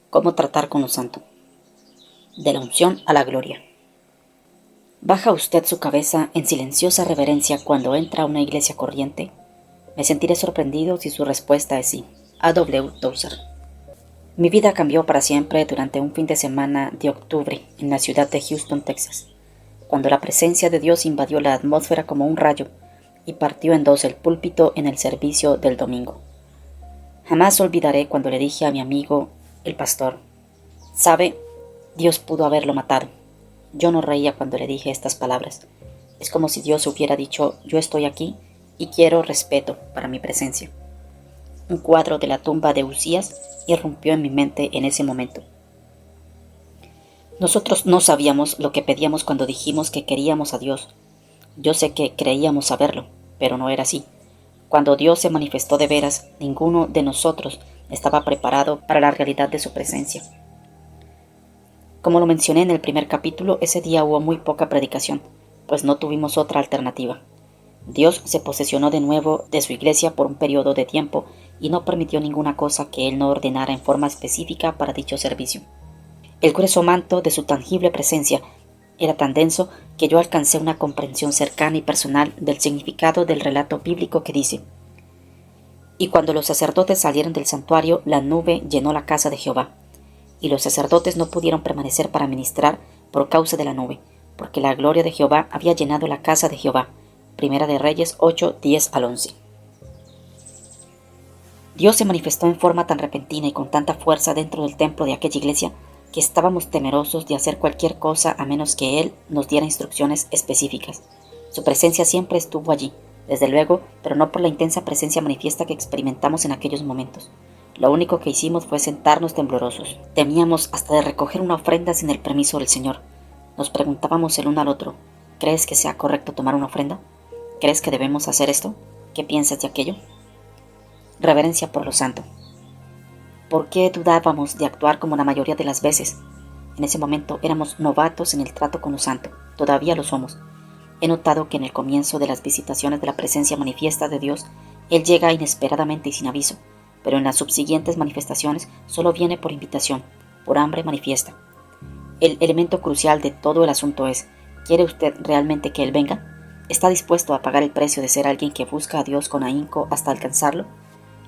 Cómo tratar con lo santo. De la unción a la gloria. ¿Baja usted su cabeza en silenciosa reverencia cuando entra a una iglesia corriente? Me sentiré sorprendido si su respuesta es sí. A. W. Tozer. Mi vida cambió para siempre durante un fin de semana de octubre en la ciudad de Houston, Texas, cuando la presencia de Dios invadió la atmósfera como un rayo y partió en dos el púlpito en el servicio del domingo. Jamás olvidaré cuando le dije a mi amigo, el pastor, «¿Sabe? Dios pudo haberlo matado». Yo no reía cuando le dije estas palabras. Es como si Dios hubiera dicho, «Yo estoy aquí y quiero respeto para mi presencia». Un cuadro de la tumba de Usías irrumpió en mi mente en ese momento. Nosotros no sabíamos lo que pedíamos cuando dijimos que queríamos a Dios. Yo sé que creíamos saberlo, pero no era así. Cuando Dios se manifestó de veras, ninguno de nosotros estaba preparado para la realidad de su presencia. Como lo mencioné en el primer capítulo, ese día hubo muy poca predicación, pues no tuvimos otra alternativa. Dios se posesionó de nuevo de su iglesia por un periodo de tiempo y no permitió ninguna cosa que Él no ordenara en forma específica para dicho servicio. El grueso manto de su tangible presencia era tan denso que yo alcancé una comprensión cercana y personal del significado del relato bíblico que dice: «Y cuando los sacerdotes salieron del santuario, la nube llenó la casa de Jehová, y los sacerdotes no pudieron permanecer para ministrar por causa de la nube, porque la gloria de Jehová había llenado la casa de Jehová». Primera de Reyes 8, 10 al 11. Dios se manifestó en forma tan repentina y con tanta fuerza dentro del templo de aquella iglesia que estábamos temerosos de hacer cualquier cosa a menos que Él nos diera instrucciones específicas. Su presencia siempre estuvo allí, desde luego, pero no por la intensa presencia manifiesta que experimentamos en aquellos momentos. Lo único que hicimos fue sentarnos temblorosos. Temíamos hasta de recoger una ofrenda sin el permiso del Señor. Nos preguntábamos el uno al otro, ¿crees que sea correcto tomar una ofrenda? ¿Crees que debemos hacer esto? ¿Qué piensas de aquello? Reverencia por lo santo. ¿Por qué dudábamos de actuar como la mayoría de las veces? En ese momento éramos novatos en el trato con lo santo. Todavía lo somos. He notado que en el comienzo de las visitaciones de la presencia manifiesta de Dios, Él llega inesperadamente y sin aviso, pero en las subsiguientes manifestaciones solo viene por invitación, por hambre manifiesta. El elemento crucial de todo el asunto es, ¿quiere usted realmente que Él venga? ¿Está dispuesto a pagar el precio de ser alguien que busca a Dios con ahínco hasta alcanzarlo?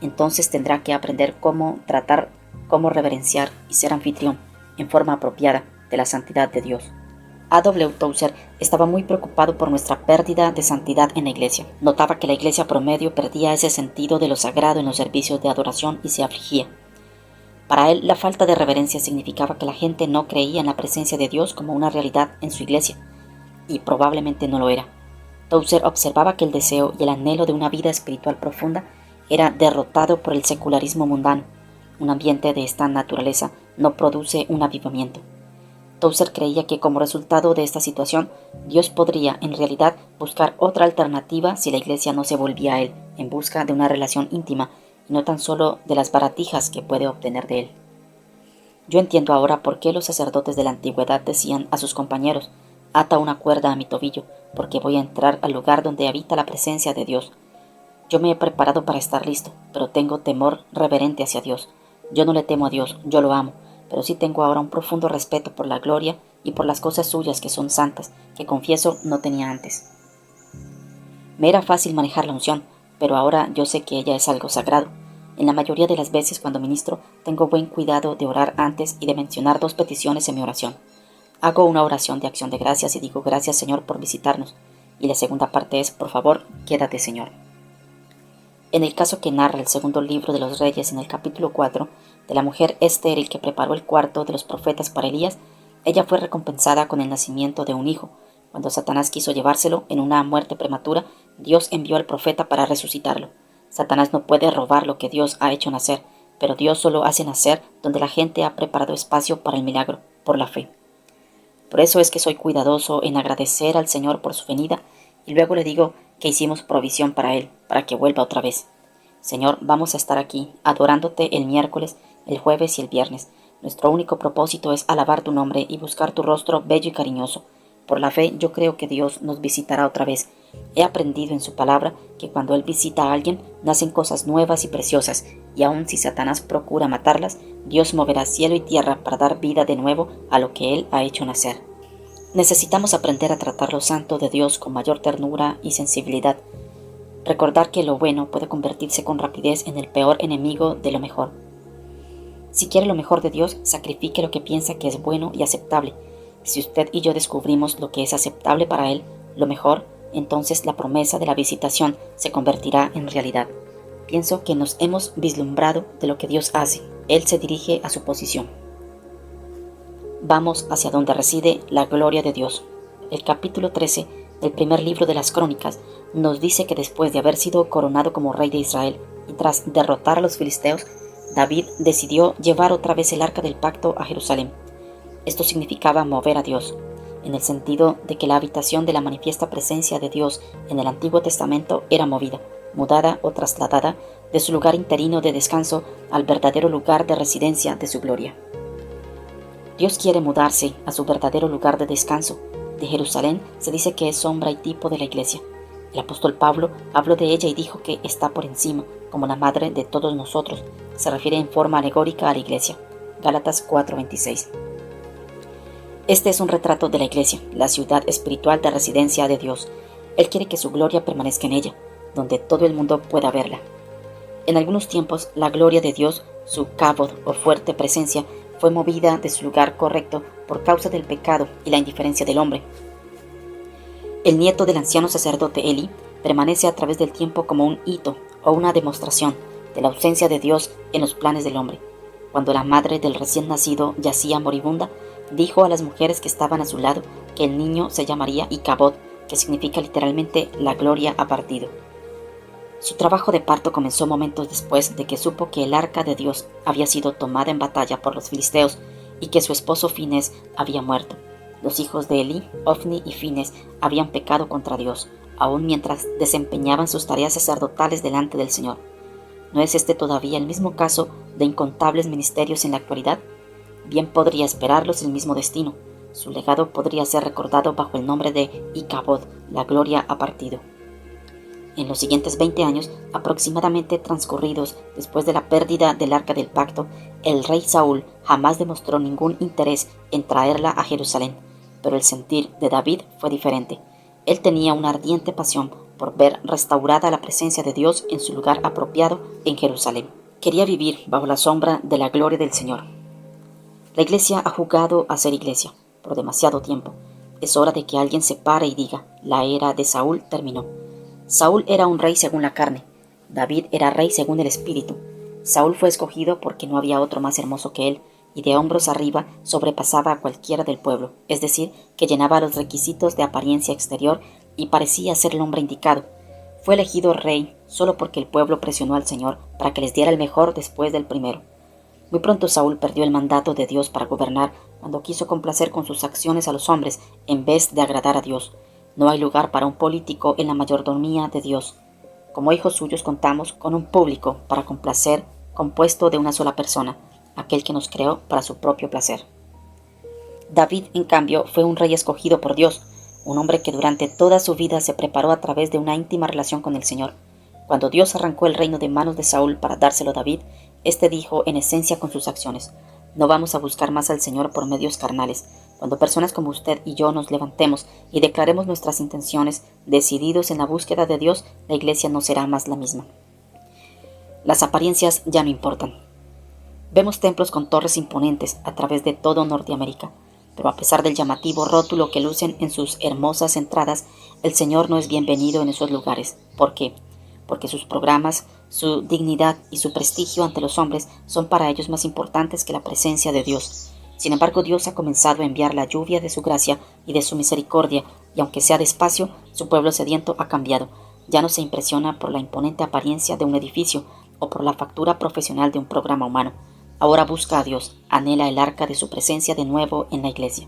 Entonces tendrá que aprender cómo tratar, cómo reverenciar y ser anfitrión en forma apropiada de la santidad de Dios. A. W. Tozer estaba muy preocupado por nuestra pérdida de santidad en la iglesia. Notaba que la iglesia promedio perdía ese sentido de lo sagrado en los servicios de adoración y se afligía. Para él, la falta de reverencia significaba que la gente no creía en la presencia de Dios como una realidad en su iglesia, y probablemente no lo era. Tozer observaba que el deseo y el anhelo de una vida espiritual profunda era derrotado por el secularismo mundano. Un ambiente de esta naturaleza no produce un avivamiento. Tozer creía que como resultado de esta situación, Dios podría, en realidad, buscar otra alternativa si la iglesia no se volvía a Él, en busca de una relación íntima, y no tan solo de las baratijas que puede obtener de Él. Yo entiendo ahora por qué los sacerdotes de la antigüedad decían a sus compañeros: «Ata una cuerda a mi tobillo, porque voy a entrar al lugar donde habita la presencia de Dios». Yo me he preparado para estar listo, pero tengo temor reverente hacia Dios. Yo no le temo a Dios, yo lo amo, pero sí tengo ahora un profundo respeto por la gloria y por las cosas suyas que son santas, que confieso no tenía antes. Me era fácil manejar la unción, pero ahora yo sé que ella es algo sagrado. En la mayoría de las veces cuando ministro, tengo buen cuidado de orar antes y de mencionar 2 peticiones en mi oración. Hago una oración de acción de gracias y digo: «Gracias, Señor, por visitarnos». Y la segunda parte es: «Por favor, quédate, Señor». En el caso que narra el segundo libro de los Reyes, en el capítulo 4, de la mujer estéril que preparó el cuarto de los profetas para Elías, ella fue recompensada con el nacimiento de un hijo. Cuando Satanás quiso llevárselo en una muerte prematura, Dios envió al profeta para resucitarlo. Satanás no puede robar lo que Dios ha hecho nacer, pero Dios solo hace nacer donde la gente ha preparado espacio para el milagro, por la fe. Por eso es que soy cuidadoso en agradecer al Señor por su venida y luego le digo que hicimos provisión para Él, para que vuelva otra vez. Señor, vamos a estar aquí, adorándote el miércoles, el jueves y el viernes. Nuestro único propósito es alabar tu nombre y buscar tu rostro bello y cariñoso. Por la fe, yo creo que Dios nos visitará otra vez. He aprendido en su palabra que cuando Él visita a alguien, nacen cosas nuevas y preciosas, y aun si Satanás procura matarlas, Dios moverá cielo y tierra para dar vida de nuevo a lo que Él ha hecho nacer. Necesitamos aprender a tratar lo santo de Dios con mayor ternura y sensibilidad. Recordar que lo bueno puede convertirse con rapidez en el peor enemigo de lo mejor. Si quiere lo mejor de Dios, sacrifique lo que piensa que es bueno y aceptable. Si usted y yo descubrimos lo que es aceptable para Él, lo mejor, entonces la promesa de la visitación se convertirá en realidad. Pienso que nos hemos vislumbrado de lo que Dios hace. Él se dirige a su posición. Vamos hacia donde reside la gloria de Dios. El capítulo 13 del primer libro de las Crónicas nos dice que después de haber sido coronado como rey de Israel y tras derrotar a los filisteos, David decidió llevar otra vez el arca del pacto a Jerusalén. Esto significaba mover a Dios, en el sentido de que la habitación de la manifiesta presencia de Dios en el Antiguo Testamento era movida, mudada o trasladada de su lugar interino de descanso al verdadero lugar de residencia de su gloria. Dios quiere mudarse a su verdadero lugar de descanso. De Jerusalén se dice que es sombra y tipo de la iglesia. El apóstol Pablo habló de ella y dijo que está por encima, como la madre de todos nosotros. Se refiere en forma alegórica a la iglesia. Gálatas 4:26. Este es un retrato de la iglesia, la ciudad espiritual de residencia de Dios. Él quiere que su gloria permanezca en ella, donde todo el mundo pueda verla. En algunos tiempos, la gloria de Dios, su kavod o fuerte presencia, fue movida de su lugar correcto por causa del pecado y la indiferencia del hombre. El nieto del anciano sacerdote Eli permanece a través del tiempo como un hito o una demostración de la ausencia de Dios en los planes del hombre. Cuando la madre del recién nacido yacía moribunda, dijo a las mujeres que estaban a su lado que el niño se llamaría Icabod, que significa literalmente la gloria ha partido. Su trabajo de parto comenzó momentos después de que supo que el arca de Dios había sido tomada en batalla por los filisteos y que su esposo Finés había muerto. Los hijos de Elí, Ofni y Finés, habían pecado contra Dios, aun mientras desempeñaban sus tareas sacerdotales delante del Señor. ¿No es este todavía el mismo caso de incontables ministerios en la actualidad? Bien podría esperarlos el mismo destino. Su legado podría ser recordado bajo el nombre de Icabod, la gloria ha partido. En los siguientes 20 años, aproximadamente transcurridos después de la pérdida del arca del pacto, el rey Saúl jamás demostró ningún interés en traerla a Jerusalén, pero el sentir de David fue diferente. Él tenía una ardiente pasión por ver restaurada la presencia de Dios en su lugar apropiado en Jerusalén. Quería vivir bajo la sombra de la gloria del Señor. La iglesia ha jugado a ser iglesia por demasiado tiempo. Es hora de que alguien se pare y diga, la era de Saúl terminó. Saúl era un rey según la carne. David era rey según el espíritu. Saúl fue escogido porque no había otro más hermoso que él, y de hombros arriba sobrepasaba a cualquiera del pueblo, es decir, que llenaba los requisitos de apariencia exterior y parecía ser el hombre indicado. Fue elegido rey solo porque el pueblo presionó al Señor para que les diera el mejor después del primero. Muy pronto Saúl perdió el mandato de Dios para gobernar cuando quiso complacer con sus acciones a los hombres en vez de agradar a Dios. No hay lugar para un político en la mayordomía de Dios. Como hijos suyos contamos con un público para complacer compuesto de una sola persona, aquel que nos creó para su propio placer. David, en cambio, fue un rey escogido por Dios, un hombre que durante toda su vida se preparó a través de una íntima relación con el Señor. Cuando Dios arrancó el reino de manos de Saúl para dárselo a David, éste dijo en esencia con sus acciones, no vamos a buscar más al Señor por medios carnales. Cuando personas como usted y yo nos levantemos y declaremos nuestras intenciones, decididos en la búsqueda de Dios, la iglesia no será más la misma. Las apariencias ya no importan. Vemos templos con torres imponentes a través de todo Norteamérica, pero a pesar del llamativo rótulo que lucen en sus hermosas entradas, el Señor no es bienvenido en esos lugares. ¿Por qué? Porque sus programas, su dignidad y su prestigio ante los hombres son para ellos más importantes que la presencia de Dios. Sin embargo, Dios ha comenzado a enviar la lluvia de su gracia y de su misericordia, y aunque sea despacio, su pueblo sediento ha cambiado. Ya no se impresiona por la imponente apariencia de un edificio o por la factura profesional de un programa humano. Ahora busca a Dios, anhela el arca de su presencia de nuevo en la iglesia.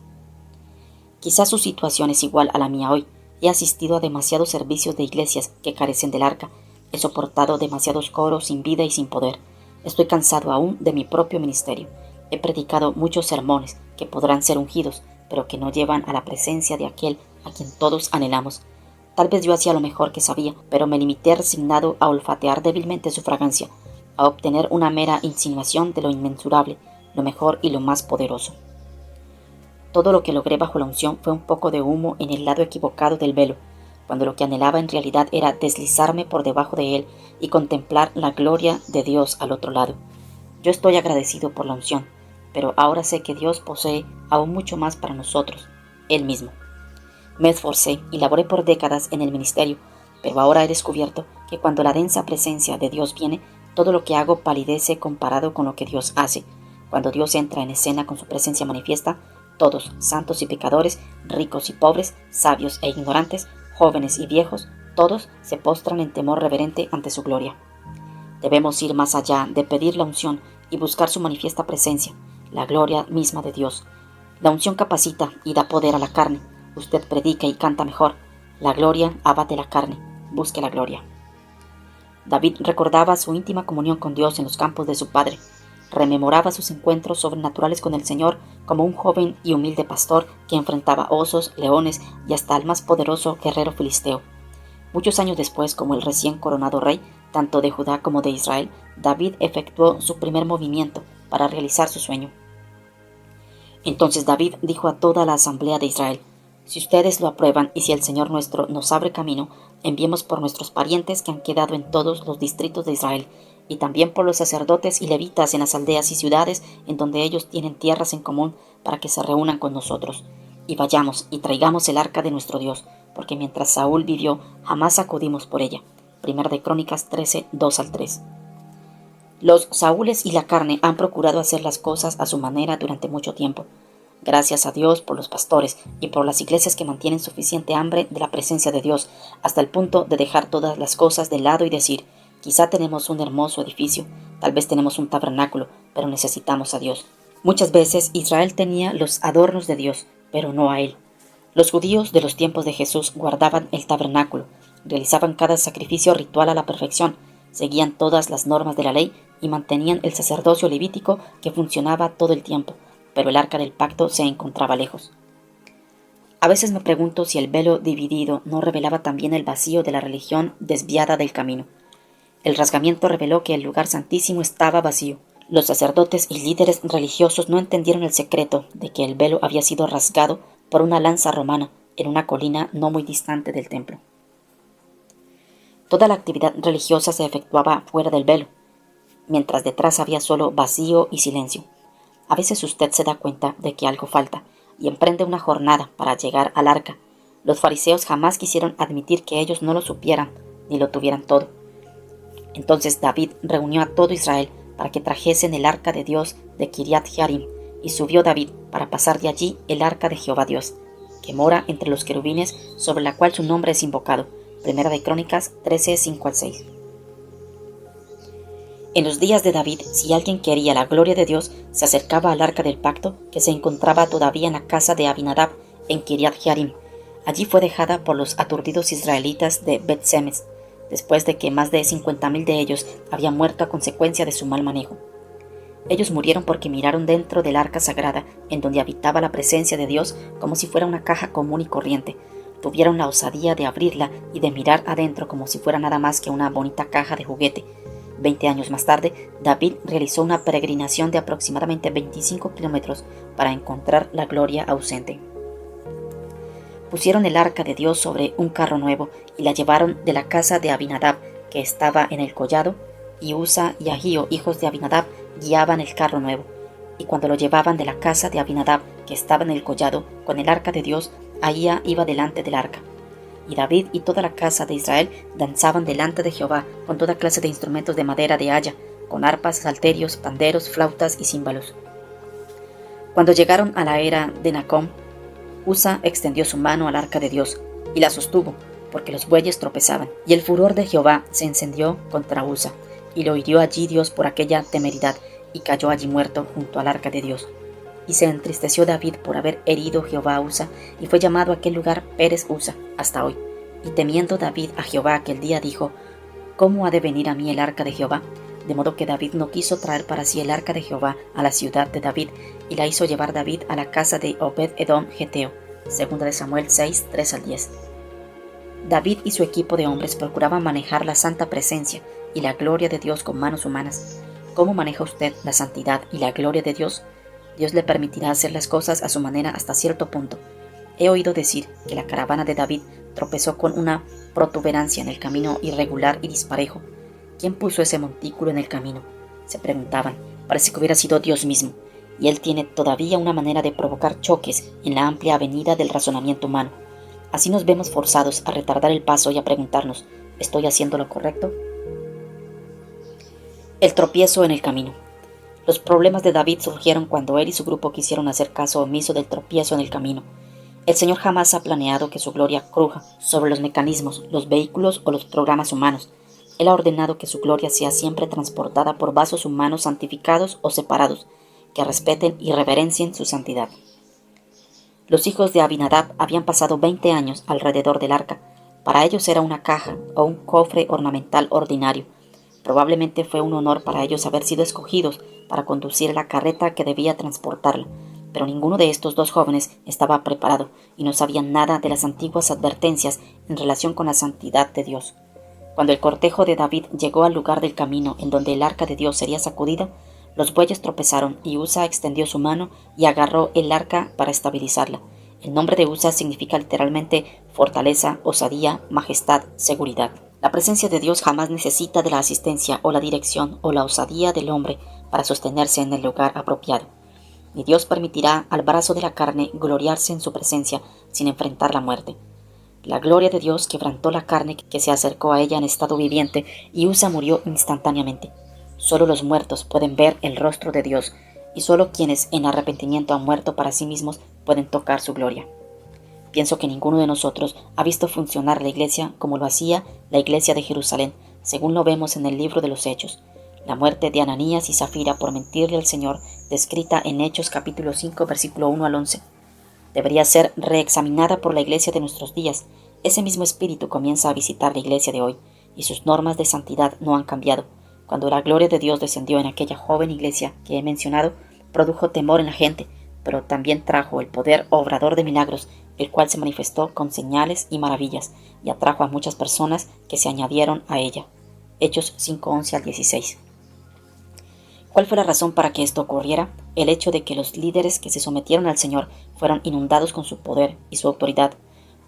Quizás su situación es igual a la mía hoy. He asistido a demasiados servicios de iglesias que carecen del arca. He soportado demasiados coros sin vida y sin poder. Estoy cansado aún de mi propio ministerio. He predicado muchos sermones que podrán ser ungidos, pero que no llevan a la presencia de aquel a quien todos anhelamos. Tal vez yo hacía lo mejor que sabía, pero me limité resignado a olfatear débilmente su fragancia. a obtener una mera insinuación de lo inmensurable, lo mejor y lo más poderoso. Todo lo que logré bajo la unción fue un poco de humo en el lado equivocado del velo, cuando lo que anhelaba en realidad era deslizarme por debajo de él y contemplar la gloria de Dios al otro lado. Yo estoy agradecido por la unción, pero ahora sé que Dios posee aún mucho más para nosotros, Él mismo. Me esforcé y laboré por décadas en el ministerio, pero ahora he descubierto que cuando la densa presencia de Dios viene, todo lo que hago palidece comparado con lo que Dios hace. Cuando Dios entra en escena con su presencia manifiesta, todos, santos y pecadores, ricos y pobres, sabios e ignorantes, jóvenes y viejos, todos se postran en temor reverente ante su gloria. Debemos ir más allá de pedir la unción y buscar su manifiesta presencia, la gloria misma de Dios. La unción capacita y da poder a la carne. Usted predica y canta mejor. La gloria abate la carne. Busque la gloria. David recordaba su íntima comunión con Dios en los campos de su padre. Rememoraba sus encuentros sobrenaturales con el Señor como un joven y humilde pastor que enfrentaba osos, leones y hasta al más poderoso guerrero filisteo. Muchos años después, como el recién coronado rey, tanto de Judá como de Israel, David efectuó su primer movimiento para realizar su sueño. Entonces David dijo a toda la asamblea de Israel: si ustedes lo aprueban y si el Señor nuestro nos abre camino, enviemos por nuestros parientes que han quedado en todos los distritos de Israel, y también por los sacerdotes y levitas en las aldeas y ciudades en donde ellos tienen tierras en común, para que se reúnan con nosotros. Y vayamos y traigamos el arca de nuestro Dios, porque mientras Saúl vivió, jamás acudimos por ella. Primera de Crónicas 13, 2-3. Los Saúles y la carne han procurado hacer las cosas a su manera durante mucho tiempo. Gracias a Dios por los pastores y por las iglesias que mantienen suficiente hambre de la presencia de Dios, hasta el punto de dejar todas las cosas de lado y decir: quizá tenemos un hermoso edificio, tal vez tenemos un tabernáculo, pero necesitamos a Dios. Muchas veces Israel tenía los adornos de Dios, pero no a Él. Los judíos de los tiempos de Jesús guardaban el tabernáculo, realizaban cada sacrificio ritual a la perfección, seguían todas las normas de la ley y mantenían el sacerdocio levítico que funcionaba todo el tiempo, pero el arca del pacto se encontraba lejos. A veces me pregunto si el velo dividido no revelaba también el vacío de la religión desviada del camino. El rasgamiento reveló que el lugar santísimo estaba vacío. Los sacerdotes y líderes religiosos no entendieron el secreto de que el velo había sido rasgado por una lanza romana en una colina no muy distante del templo. Toda la actividad religiosa se efectuaba fuera del velo, mientras detrás había solo vacío y silencio. A veces usted se da cuenta de que algo falta y emprende una jornada para llegar al arca. Los fariseos jamás quisieron admitir que ellos no lo supieran ni lo tuvieran todo. Entonces David reunió a todo Israel para que trajesen el arca de Dios de Kiriat Jearim, y subió David para pasar de allí el arca de Jehová Dios, que mora entre los querubines, sobre la cual su nombre es invocado. Primera de Crónicas 13, 5-6. En los días de David, si alguien quería la gloria de Dios, se acercaba al arca del pacto, que se encontraba todavía en la casa de Abinadab, en Kiriat Jearim. Allí fue dejada por los aturdidos israelitas de Bet-Semes, después de que más de 50,000 de ellos habían muerto a consecuencia de su mal manejo. Ellos murieron porque miraron dentro del arca sagrada, en donde habitaba la presencia de Dios, como si fuera una caja común y corriente. Tuvieron la osadía de abrirla y de mirar adentro como si fuera nada más que una bonita caja de juguete. 20 años más tarde, David realizó una peregrinación de aproximadamente 25 kilómetros para encontrar la gloria ausente. Pusieron el arca de Dios sobre un carro nuevo y la llevaron de la casa de Abinadab, que estaba en el collado, y Usa y Ahío, hijos de Abinadab, guiaban el carro nuevo. Y cuando lo llevaban de la casa de Abinadab, que estaba en el collado, con el arca de Dios, Ahía iba delante del arca. Y David y toda la casa de Israel danzaban delante de Jehová con toda clase de instrumentos de madera de haya, con arpas, salterios, panderos, flautas y címbalos. Cuando llegaron a la era de Nacón, Usa extendió su mano al arca de Dios y la sostuvo, porque los bueyes tropezaban. Y el furor de Jehová se encendió contra Usa, y lo hirió allí Dios por aquella temeridad, y cayó allí muerto junto al arca de Dios. Y se entristeció David por haber herido Jehová a Usa, y fue llamado aquel lugar Pérez Usa hasta hoy. Y temiendo David a Jehová aquel día, dijo: ¿Cómo ha de venir a mí el arca de Jehová? De modo que David no quiso traer para sí el arca de Jehová a la ciudad de David, y la hizo llevar David a la casa de Obed-Edom Geteo. Segunda de Samuel 6, 3-10. David y su equipo de hombres procuraban manejar la santa presencia, y la gloria de Dios con manos humanas. ¿Cómo maneja usted la santidad y la gloria de Dios? Dios le permitirá hacer las cosas a su manera hasta cierto punto. He oído decir que la caravana de David tropezó con una protuberancia en el camino irregular y disparejo. ¿Quién puso ese montículo en el camino?, se preguntaban. Parece que hubiera sido Dios mismo, y Él tiene todavía una manera de provocar choques en la amplia avenida del razonamiento humano. Así nos vemos forzados a retardar el paso y a preguntarnos, ¿estoy haciendo lo correcto? El tropiezo en el camino. Los problemas de David surgieron cuando él y su grupo quisieron hacer caso omiso del tropiezo en el camino. El Señor jamás ha planeado que su gloria cruja sobre los mecanismos, los vehículos o los programas humanos. Él ha ordenado que su gloria sea siempre transportada por vasos humanos santificados o separados, que respeten y reverencien su santidad. Los hijos de Abinadab habían pasado 20 años alrededor del arca. Para ellos era una caja o un cofre ornamental ordinario. Probablemente fue un honor para ellos haber sido escogidos para conducir la carreta que debía transportarla, pero ninguno de estos dos jóvenes estaba preparado y no sabían nada de las antiguas advertencias en relación con la santidad de Dios. Cuando el cortejo de David llegó al lugar del camino en donde el arca de Dios sería sacudida, los bueyes tropezaron y Usa extendió su mano y agarró el arca para estabilizarla. El nombre de Usa significa literalmente fortaleza, osadía, majestad, seguridad. La presencia de Dios jamás necesita de la asistencia o la dirección o la osadía del hombre para sostenerse en el lugar apropiado. Ni Dios permitirá al brazo de la carne gloriarse en su presencia sin enfrentar la muerte. La gloria de Dios quebrantó la carne que se acercó a ella en estado viviente y Usa murió instantáneamente. Solo los muertos pueden ver el rostro de Dios y solo quienes en arrepentimiento han muerto para sí mismos pueden tocar su gloria. Pienso que ninguno de nosotros ha visto funcionar la iglesia como lo hacía la iglesia de Jerusalén, según lo vemos en el libro de los Hechos. La muerte de Ananías y Zafira por mentirle al Señor, descrita en Hechos capítulo 5, versículo 1 al 11. Debería ser reexaminada por la iglesia de nuestros días. Ese mismo espíritu comienza a visitar la iglesia de hoy, y sus normas de santidad no han cambiado. Cuando la gloria de Dios descendió en aquella joven iglesia que he mencionado, produjo temor en la gente, pero también trajo el poder obrador de milagros, el cual se manifestó con señales y maravillas, y atrajo a muchas personas que se añadieron a ella. Hechos 5:11 al 16. ¿Cuál fue la razón para que esto ocurriera? El hecho de que los líderes que se sometieron al Señor fueron inundados con su poder y su autoridad.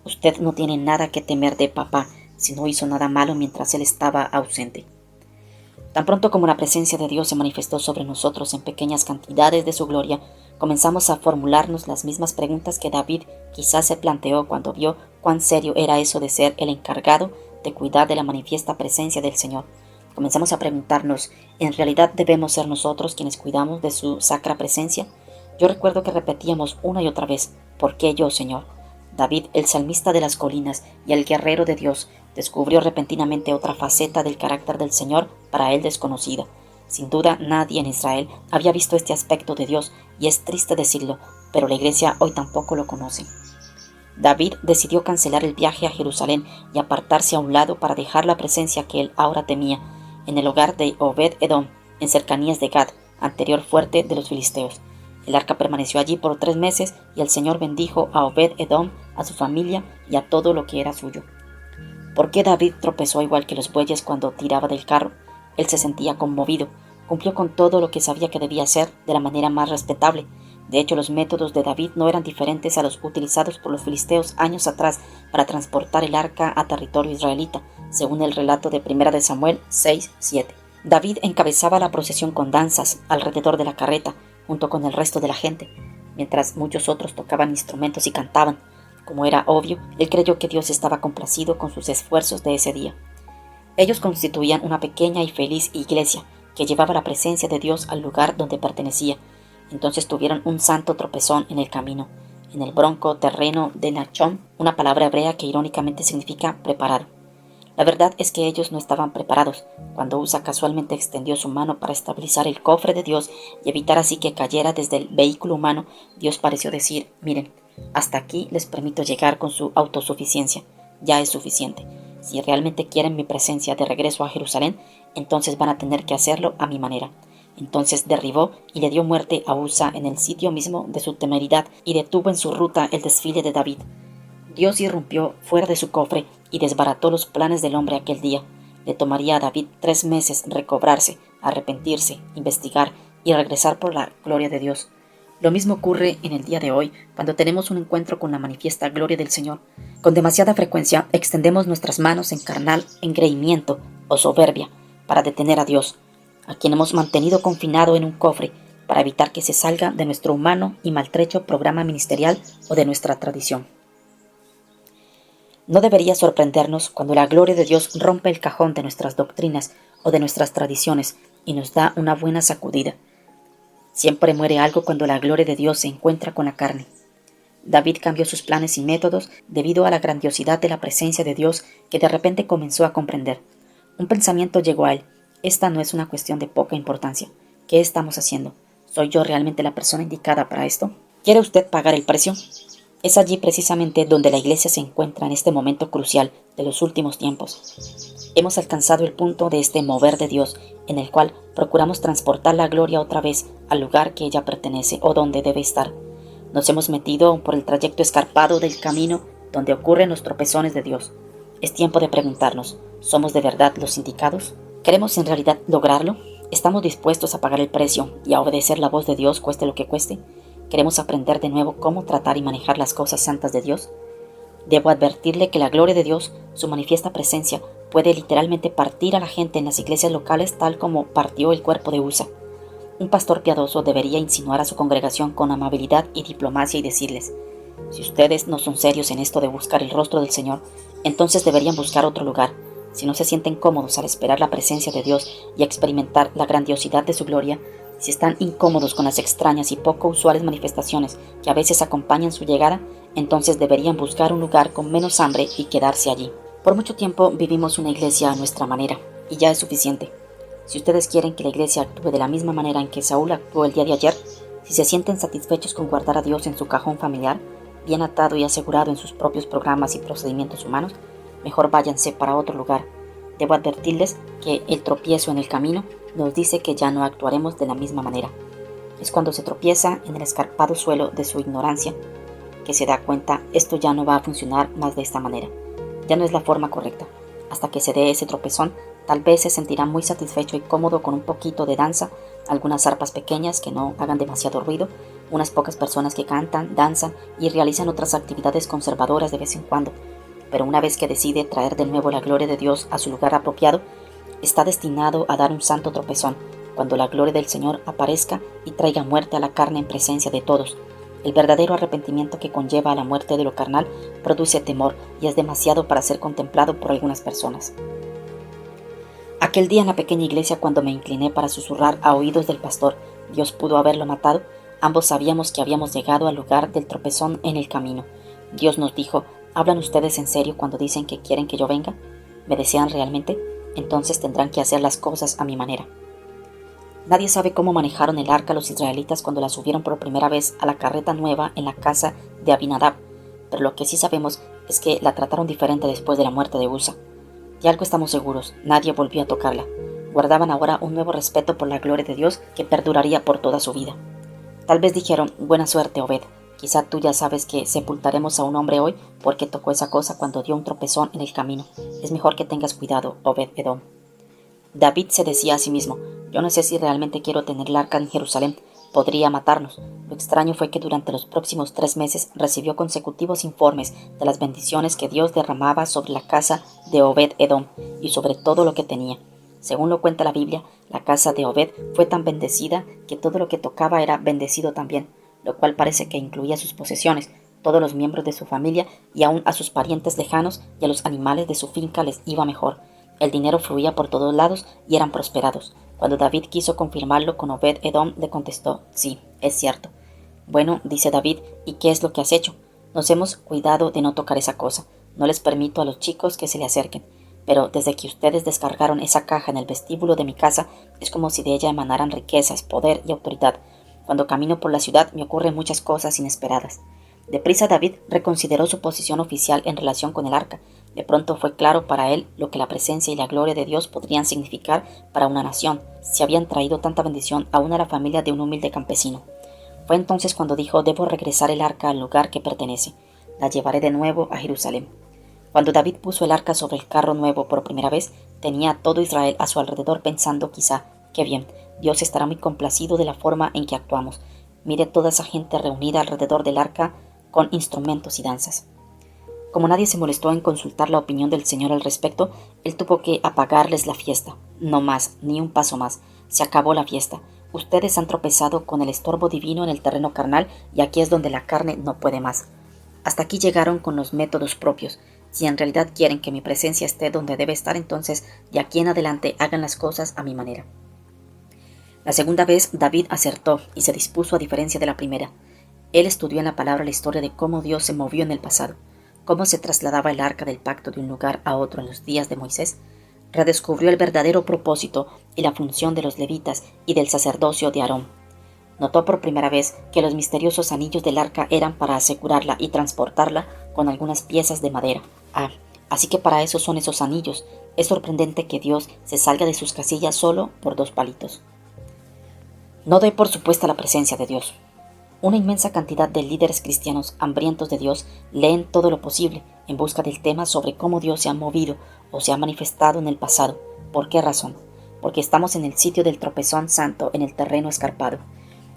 Usted no tiene nada que temer de papá si no hizo nada malo mientras él estaba ausente. Tan pronto como la presencia de Dios se manifestó sobre nosotros en pequeñas cantidades de su gloria, comenzamos a formularnos las mismas preguntas que David quizás se planteó cuando vio cuán serio era eso de ser el encargado de cuidar de la manifiesta presencia del Señor. Comenzamos a preguntarnos, ¿en realidad debemos ser nosotros quienes cuidamos de su sacra presencia? Yo recuerdo que repetíamos una y otra vez, ¿por qué yo, Señor? David, el salmista de las colinas y el guerrero de Dios, descubrió repentinamente otra faceta del carácter del Señor para él desconocida. Sin duda, nadie en Israel había visto este aspecto de Dios, y es triste decirlo, pero la iglesia hoy tampoco lo conoce. David decidió cancelar el viaje a Jerusalén y apartarse a un lado para dejar la presencia que él ahora temía, en el hogar de Obed-Edom, en cercanías de Gad, anterior fuerte de los filisteos. El arca permaneció allí por 3 meses y el Señor bendijo a Obed-Edom, a su familia y a todo lo que era suyo. ¿Por qué David tropezó igual que los bueyes cuando tiraba del carro? Él se sentía conmovido, cumplió con todo lo que sabía que debía hacer de la manera más respetable. De hecho, los métodos de David no eran diferentes a los utilizados por los filisteos años atrás para transportar el arca a territorio israelita, según el relato de 1 de Samuel 6:7. David encabezaba la procesión con danzas alrededor de la carreta, junto con el resto de la gente, mientras muchos otros tocaban instrumentos y cantaban. Como era obvio, él creyó que Dios estaba complacido con sus esfuerzos de ese día. Ellos constituían una pequeña y feliz iglesia que llevaba la presencia de Dios al lugar donde pertenecía. Entonces tuvieron un santo tropezón en el camino, en el bronco terreno de Nachón, una palabra hebrea que irónicamente significa preparado. La verdad es que ellos no estaban preparados. Cuando Usa casualmente extendió su mano para estabilizar el cofre de Dios y evitar así que cayera desde el vehículo humano, Dios pareció decir, miren, hasta aquí les permito llegar con su autosuficiencia, ya es suficiente. Si realmente quieren mi presencia de regreso a Jerusalén, entonces van a tener que hacerlo a mi manera. Entonces derribó y le dio muerte a Usa en el sitio mismo de su temeridad y detuvo en su ruta el desfile de David. Dios irrumpió fuera de su cofre y desbarató los planes del hombre aquel día. Le tomaría a David 3 meses recobrarse, arrepentirse, investigar y regresar por la gloria de Dios. Lo mismo ocurre en el día de hoy, cuando tenemos un encuentro con la manifiesta gloria del Señor. Con demasiada frecuencia extendemos nuestras manos en carnal engreimiento o soberbia para detener a Dios, a quien hemos mantenido confinado en un cofre para evitar que se salga de nuestro humano y maltrecho programa ministerial o de nuestra tradición. No debería sorprendernos cuando la gloria de Dios rompe el cajón de nuestras doctrinas o de nuestras tradiciones y nos da una buena sacudida. Siempre muere algo cuando la gloria de Dios se encuentra con la carne. David cambió sus planes y métodos debido a la grandiosidad de la presencia de Dios que de repente comenzó a comprender. Un pensamiento llegó a él: esta no es una cuestión de poca importancia. ¿Qué estamos haciendo? ¿Soy yo realmente la persona indicada para esto? ¿Quiere usted pagar el precio? Es allí precisamente donde la Iglesia se encuentra en este momento crucial de los últimos tiempos. Hemos alcanzado el punto de este mover de Dios, en el cual procuramos transportar la gloria otra vez al lugar que ella pertenece o donde debe estar. Nos hemos metido por el trayecto escarpado del camino donde ocurren los tropezones de Dios. Es tiempo de preguntarnos: ¿somos de verdad los indicados? ¿Queremos en realidad lograrlo? ¿Estamos dispuestos a pagar el precio y a obedecer la voz de Dios, cueste lo que cueste? ¿Queremos aprender de nuevo cómo tratar y manejar las cosas santas de Dios? Debo advertirle que la gloria de Dios, su manifiesta presencia, puede literalmente partir a la gente en las iglesias locales tal como partió el cuerpo de Usa. Un pastor piadoso debería insinuar a su congregación con amabilidad y diplomacia y decirles: si ustedes no son serios en esto de buscar el rostro del Señor, entonces deberían buscar otro lugar. Si no se sienten cómodos al esperar la presencia de Dios y experimentar la grandiosidad de su gloria, si están incómodos con las extrañas y poco usuales manifestaciones que a veces acompañan su llegada, entonces deberían buscar un lugar con menos hambre y quedarse allí. Por mucho tiempo vivimos una iglesia a nuestra manera, y ya es suficiente. Si ustedes quieren que la iglesia actúe de la misma manera en que Saúl actuó el día de ayer, si se sienten satisfechos con guardar a Dios en su cajón familiar, bien atado y asegurado en sus propios programas y procedimientos humanos, mejor váyanse para otro lugar. Debo advertirles que el tropiezo en el camino nos dice que ya no actuaremos de la misma manera. Es cuando se tropieza en el escarpado suelo de su ignorancia que se da cuenta: esto ya no va a funcionar más de esta manera. Ya no es la forma correcta. Hasta que se dé ese tropezón, tal vez se sentirá muy satisfecho y cómodo con un poquito de danza, algunas arpas pequeñas que no hagan demasiado ruido, unas pocas personas que cantan, danzan y realizan otras actividades conservadoras de vez en cuando. Pero una vez que decide traer de nuevo la gloria de Dios a su lugar apropiado, está destinado a dar un santo tropezón, cuando la gloria del Señor aparezca y traiga muerte a la carne en presencia de todos. El verdadero arrepentimiento que conlleva a la muerte de lo carnal produce temor y es demasiado para ser contemplado por algunas personas. Aquel día en la pequeña iglesia, cuando me incliné para susurrar a oídos del pastor: Dios pudo haberlo matado, ambos sabíamos que habíamos llegado al lugar del tropezón en el camino. Dios nos dijo: ¿hablan ustedes en serio cuando dicen que quieren que yo venga? ¿Me desean realmente? Entonces tendrán que hacer las cosas a mi manera. Nadie sabe cómo manejaron el arca los israelitas cuando la subieron por primera vez a la carreta nueva en la casa de Abinadab, pero lo que sí sabemos es que la trataron diferente después de la muerte de Usa. De algo estamos seguros: nadie volvió a tocarla. Guardaban ahora un nuevo respeto por la gloria de Dios que perduraría por toda su vida. Tal vez dijeron: buena suerte, Obed. Quizá tú ya sabes que sepultaremos a un hombre hoy porque tocó esa cosa cuando dio un tropezón en el camino. Es mejor que tengas cuidado, Obed Edom. David se decía a sí mismo: yo no sé si realmente quiero tener el arca en Jerusalén. Podría matarnos. Lo extraño fue que durante los próximos 3 meses recibió consecutivos informes de las bendiciones que Dios derramaba sobre la casa de Obed Edom y sobre todo lo que tenía. Según lo cuenta la Biblia, la casa de Obed fue tan bendecida que todo lo que tocaba era bendecido también, lo cual parece que incluía sus posesiones, todos los miembros de su familia y aún a sus parientes lejanos y a los animales de su finca les iba mejor. El dinero fluía por todos lados y eran prosperados. Cuando David quiso confirmarlo con Obed Edom, le contestó: sí, es cierto. Bueno, dice David, ¿y qué es lo que has hecho? Nos hemos cuidado de no tocar esa cosa. No les permito a los chicos que se le acerquen. Pero desde que ustedes descargaron esa caja en el vestíbulo de mi casa, es como si de ella emanaran riquezas, poder y autoridad. Cuando camino por la ciudad me ocurren muchas cosas inesperadas. Deprisa David reconsideró su posición oficial en relación con el arca. De pronto fue claro para él lo que la presencia y la gloria de Dios podrían significar para una nación, si habían traído tanta bendición aún a la familia de un humilde campesino. Fue entonces cuando dijo: debo regresar el arca al lugar que pertenece. La llevaré de nuevo a Jerusalén. Cuando David puso el arca sobre el carro nuevo por primera vez, tenía a todo Israel a su alrededor pensando quizá, qué bien, Dios estará muy complacido de la forma en que actuamos. Mire toda esa gente reunida alrededor del arca con instrumentos y danzas. Como nadie se molestó en consultar la opinión del Señor al respecto, él tuvo que apagarles la fiesta. No más, ni un paso más. Se acabó la fiesta. Ustedes han tropezado con el estorbo divino en el terreno carnal y aquí es donde la carne no puede más. Hasta aquí llegaron con los métodos propios. Si en realidad quieren que mi presencia esté donde debe estar, entonces de aquí en adelante hagan las cosas a mi manera. La segunda vez David acertó y se dispuso a diferencia de la primera. Él estudió en la palabra la historia de cómo Dios se movió en el pasado, cómo se trasladaba el arca del pacto de un lugar a otro en los días de Moisés, redescubrió el verdadero propósito y la función de los levitas y del sacerdocio de Aarón. Notó por primera vez que los misteriosos anillos del arca eran para asegurarla y transportarla con algunas piezas de madera. Así que para eso son esos anillos. Es sorprendente que Dios se salga de sus casillas solo por 2 palitos. No doy por supuesta la presencia de Dios. Una inmensa cantidad de líderes cristianos hambrientos de Dios leen todo lo posible en busca del tema sobre cómo Dios se ha movido o se ha manifestado en el pasado. ¿Por qué razón? Porque estamos en el sitio del tropezón santo en el terreno escarpado.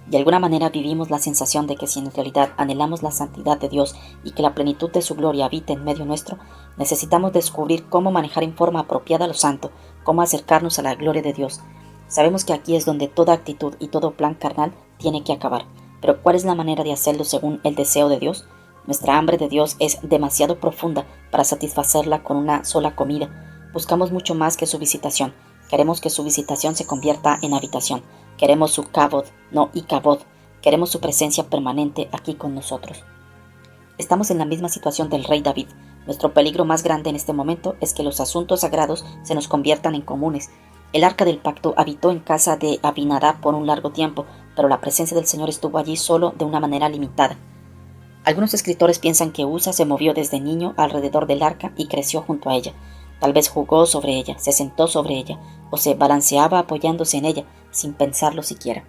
De alguna manera vivimos la sensación de que si en realidad anhelamos la santidad de Dios y que la plenitud de su gloria habite en medio nuestro, necesitamos descubrir cómo manejar en forma apropiada lo santo, cómo acercarnos a la gloria de Dios. Sabemos que aquí es donde toda actitud y todo plan carnal tiene que acabar. Pero ¿cuál es la manera de hacerlo según el deseo de Dios? Nuestra hambre de Dios es demasiado profunda para satisfacerla con una sola comida. Buscamos mucho más que su visitación. Queremos que su visitación se convierta en habitación. Queremos su kabod, no ikabod. Queremos su presencia permanente aquí con nosotros. Estamos en la misma situación del rey David. Nuestro peligro más grande en este momento es que los asuntos sagrados se nos conviertan en comunes. El arca del pacto habitó en casa de Abinadab por un largo tiempo, pero la presencia del Señor estuvo allí solo de una manera limitada. Algunos escritores piensan que Usa se movió desde niño alrededor del arca y creció junto a ella. Tal vez jugó sobre ella, se sentó sobre ella, o se balanceaba apoyándose en ella, sin pensarlo siquiera.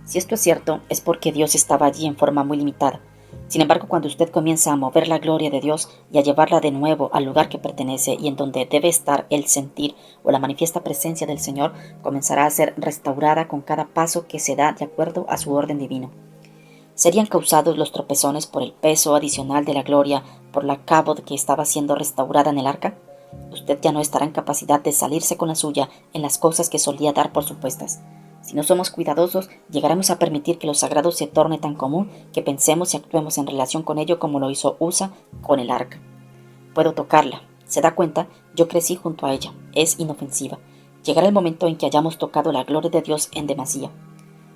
Si esto es cierto, es porque Dios estaba allí en forma muy limitada. Sin embargo, cuando usted comienza a mover la gloria de Dios y a llevarla de nuevo al lugar que pertenece y en donde debe estar el sentir o la manifiesta presencia del Señor, comenzará a ser restaurada con cada paso que se da de acuerdo a su orden divino. ¿Serían causados los tropezones por el peso adicional de la gloria, por la kabod que estaba siendo restaurada en el arca? Usted ya no estará en capacidad de salirse con la suya en las cosas que solía dar por supuestas. Si no somos cuidadosos, llegaremos a permitir que lo sagrado se torne tan común que pensemos y actuemos en relación con ello como lo hizo Usa con el arca. Puedo tocarla. ¿Se da cuenta? Yo crecí junto a ella. Es inofensiva. Llegará el momento en que hayamos tocado la gloria de Dios en demasía.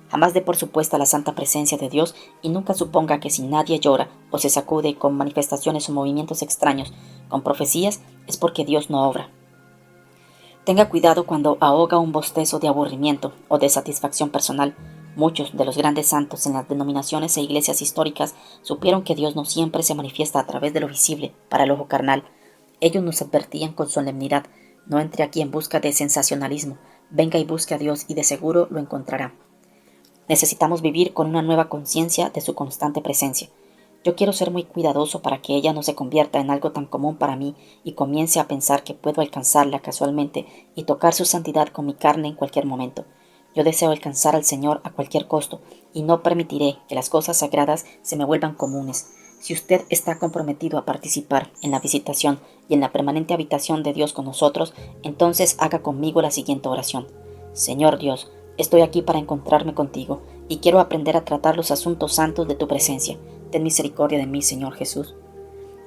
Jamás dé por supuesta la santa presencia de Dios y nunca suponga que si nadie llora o se sacude con manifestaciones o movimientos extraños, con profecías, es porque Dios no obra. Tenga cuidado cuando ahoga un bostezo de aburrimiento o de satisfacción personal. Muchos de los grandes santos en las denominaciones e iglesias históricas supieron que Dios no siempre se manifiesta a través de lo visible para el ojo carnal. Ellos nos advertían con solemnidad: no entre aquí en busca de sensacionalismo, venga y busque a Dios y de seguro lo encontrará. Necesitamos vivir con una nueva conciencia de su constante presencia. Yo quiero ser muy cuidadoso para que ella no se convierta en algo tan común para mí y comience a pensar que puedo alcanzarla casualmente y tocar su santidad con mi carne en cualquier momento. Yo deseo alcanzar al Señor a cualquier costo y no permitiré que las cosas sagradas se me vuelvan comunes. Si usted está comprometido a participar en la visitación y en la permanente habitación de Dios con nosotros, entonces haga conmigo la siguiente oración. Señor Dios, estoy aquí para encontrarme contigo y quiero aprender a tratar los asuntos santos de tu presencia. Ten misericordia de mí, Señor Jesús.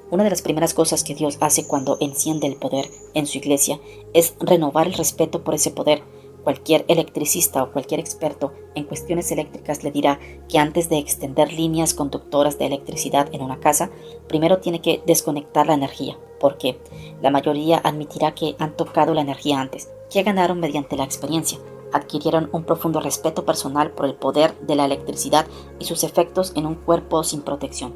Una de las primeras cosas que Dios hace cuando enciende el poder en su iglesia es renovar el respeto por ese poder. Cualquier electricista o cualquier experto en cuestiones eléctricas le dirá que antes de extender líneas conductoras de electricidad en una casa, primero tiene que desconectar la energía, porque la mayoría admitirá que han tocado la energía antes, que ganaron mediante la experiencia. Adquirieron un profundo respeto personal por el poder de la electricidad y sus efectos en un cuerpo sin protección.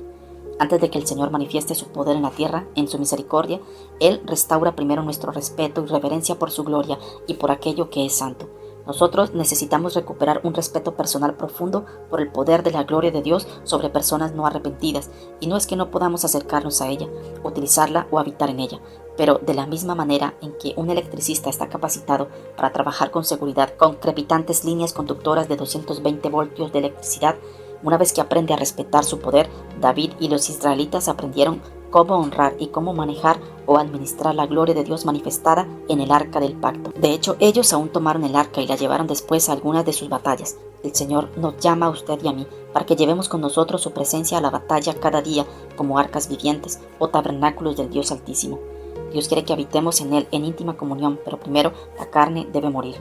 Antes de que el Señor manifieste su poder en la tierra, en su misericordia, Él restaura primero nuestro respeto y reverencia por su gloria y por aquello que es santo. Nosotros necesitamos recuperar un respeto personal profundo por el poder de la gloria de Dios sobre personas no arrepentidas, y no es que no podamos acercarnos a ella, utilizarla o habitar en ella, pero de la misma manera en que un electricista está capacitado para trabajar con seguridad con crepitantes líneas conductoras de 220 voltios de electricidad, una vez que aprende a respetar su poder, David y los israelitas aprendieron cómo honrar y cómo manejar o administrar la gloria de Dios manifestada en el arca del pacto. De hecho, ellos aún tomaron el arca y la llevaron después a algunas de sus batallas. El Señor nos llama a usted y a mí para que llevemos con nosotros su presencia a la batalla cada día como arcas vivientes o tabernáculos del Dios Altísimo. Dios quiere que habitemos en Él en íntima comunión, pero primero la carne debe morir.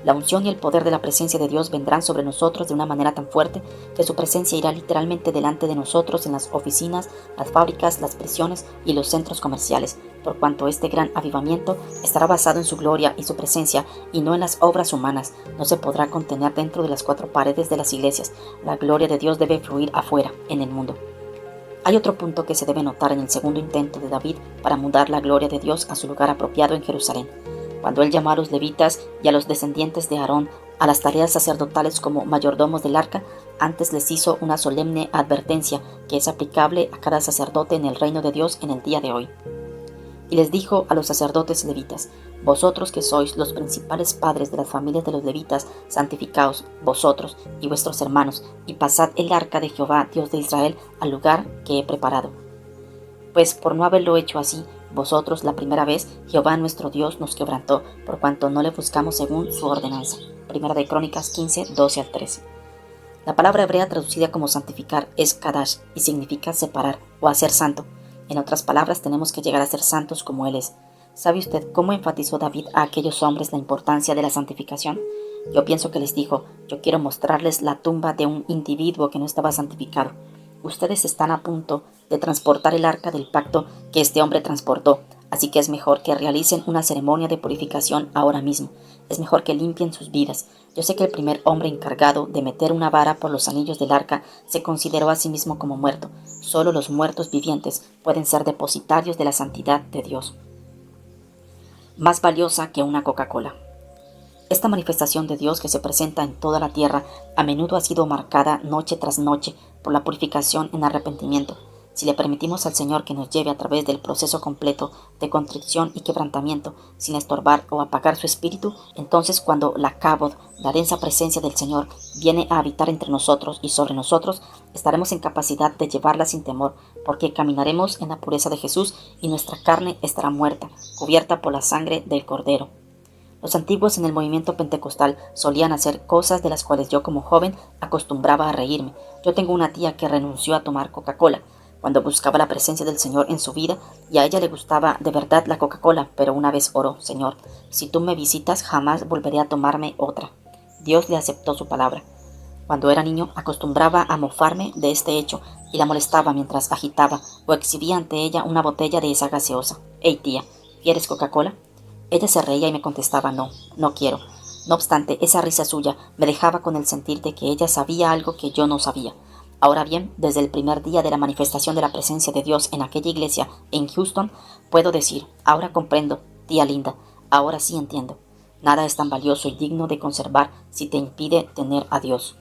La unción y el poder de la presencia de Dios vendrán sobre nosotros de una manera tan fuerte que su presencia irá literalmente delante de nosotros en las oficinas, las fábricas, las prisiones y los centros comerciales, por cuanto este gran avivamiento estará basado en su gloria y su presencia y no en las obras humanas. No se podrá contener dentro de las cuatro paredes de las iglesias. La gloria de Dios debe fluir afuera, en el mundo. Hay otro punto que se debe notar en el segundo intento de David para mudar la gloria de Dios a su lugar apropiado en Jerusalén. Cuando él llamó a los levitas y a los descendientes de Aarón a las tareas sacerdotales como mayordomos del arca, antes les hizo una solemne advertencia que es aplicable a cada sacerdote en el reino de Dios en el día de hoy. Y les dijo a los sacerdotes levitas: vosotros que sois los principales padres de las familias de los levitas, santificaos vosotros y vuestros hermanos, y pasad el arca de Jehová, Dios de Israel, al lugar que he preparado. Pues por no haberlo hecho así, vosotros la primera vez, Jehová nuestro Dios nos quebrantó, por cuanto no le buscamos según su ordenanza. Primera de Crónicas 15, 12 al 13. La palabra hebrea traducida como santificar es kadash y significa separar o hacer santo. En otras palabras, tenemos que llegar a ser santos como Él es. ¿Sabe usted cómo enfatizó David a aquellos hombres la importancia de la santificación? Yo pienso que les dijo: yo quiero mostrarles la tumba de un individuo que no estaba santificado. Ustedes están a punto de transportar el arca del pacto que este hombre transportó, así que es mejor que realicen una ceremonia de purificación ahora mismo. Es mejor que limpien sus vidas. Yo sé que el primer hombre encargado de meter una vara por los anillos del arca se consideró a sí mismo como muerto. Solo los muertos vivientes pueden ser depositarios de la santidad de Dios. Más valiosa que una Coca-Cola. Esta manifestación de Dios que se presenta en toda la tierra a menudo ha sido marcada noche tras noche por la purificación en arrepentimiento. Si le permitimos al Señor que nos lleve a través del proceso completo de contrición y quebrantamiento, sin estorbar o apagar su espíritu, entonces cuando la Kabod, la densa presencia del Señor, viene a habitar entre nosotros y sobre nosotros, estaremos en capacidad de llevarla sin temor, porque caminaremos en la pureza de Jesús y nuestra carne estará muerta, cubierta por la sangre del Cordero. Los antiguos en el movimiento pentecostal solían hacer cosas de las cuales yo como joven acostumbraba a reírme. Yo tengo una tía que renunció a tomar Coca-Cola cuando buscaba la presencia del Señor en su vida, y a ella le gustaba de verdad la Coca-Cola, pero una vez oró: Señor, si tú me visitas, jamás volveré a tomarme otra. Dios le aceptó su palabra. Cuando era niño acostumbraba a mofarme de este hecho y la molestaba mientras agitaba o exhibía ante ella una botella de esa gaseosa. «Hey tía, ¿quieres Coca-Cola?». Ella se reía y me contestaba: no, no quiero. No obstante, esa risa suya me dejaba con el sentir de que ella sabía algo que yo no sabía. Ahora bien, desde el primer día de la manifestación de la presencia de Dios en aquella iglesia en Houston, puedo decir: ahora comprendo, tía linda, ahora sí entiendo. Nada es tan valioso y digno de conservar si te impide tener a Dios.